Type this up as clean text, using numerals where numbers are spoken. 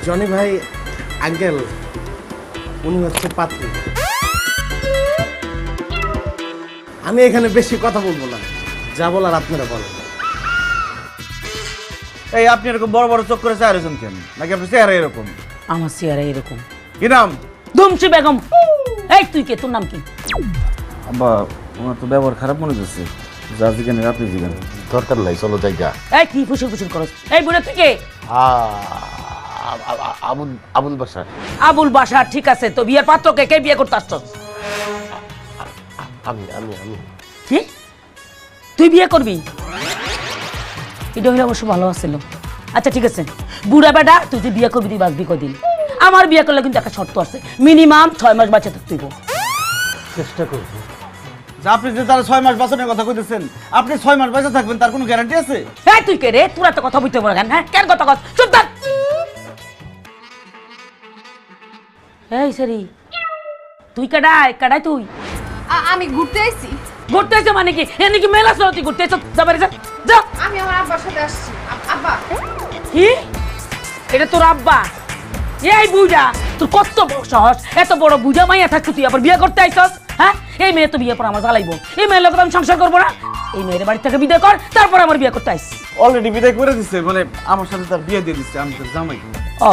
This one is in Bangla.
জনি ভাই আঙ্কেল উনি হচ্ছে পাত্রী। আমি এখানে বেশি কথা বলবো না, যা বলার আপনারা বলেন। এই আপনি এরকম বড় বড় চোখ করে চেহারা কেন? নাকি আপনার চেহারা এরকম? আমার চেহারা এরকম। কি নাম? ধুমসি বেগম। এই তুই কে? তোর নাম কি? আব্বা ওনার তো ব্যবহার খারাপ মনে হচ্ছে। যা জিজ্ঞান আপনি জিজ্ঞান। দরকার নাই, চলো জায়গা। এই কি ফুসুর ফুসুর করস? এই বুড়া তুই কে? আবুল বাসার। আবুল বাসার, ঠিক আছে। তো বিয়ের পাত্রকে কে বিয়ে করতে আসছস? আমি আমি আমি কি তুই বিয়ে করবি? এটা হলে অবশ্য ভালো আছিল। আচ্ছা ঠিক আছে, বুড়া বেটা তুই যে বিয়ে করবি, তুই বাঁচবি কদিন? আমার বিয়ে করলে কিন্তু একটা শর্ত আছে, মিনিমাম 6 মাস বাঁচে থাকতে হইব। চেষ্টা করবো। আপনি যে তারা 6 মাস বাঁচানোর কথা কইতেছেন, আপনি 6 মাস বাঁচা থাকবেন তার কোনো গ্যারান্টি আছে? হ্যাঁ তুই কে রে? তোরা তো কথা বলতে পারো কেন? হ্যাঁ কেন কথা কস? চুপ থাক। এই সরি, তুই কাটাই কাটাই তুই আমি ঘুরতে আইছি। ঘুরতে এসে মানে কি? এনে কি মেলা চলো? তুই ঘুরতে এসে যাবারে যা যা। আমি আমার আব্বার সাথে আসছি। আব্বা কি? এটা তোর আব্বা? এই বুঝা তোর কত বড় সাহস! এত বড় বুঝা মাইয়া থাকতো তুই আবার বিয়ে করতে আইছস? হ্যাঁ, এই মেয়ে তো বিয়ে পর আমার জ্বালাইবো। এই মেয়ের লোক আমি সংসার করবো না। এই মেয়ের বাড়ি থেকে বিদায় কর, তারপর আমার বিয়ে করতে আইস। অলরেডি বিদায় করে দিচ্ছে, মানে আমার সাথে তার বিয়ে দিয়ে দিচ্ছে। আমি তার জামাই। ও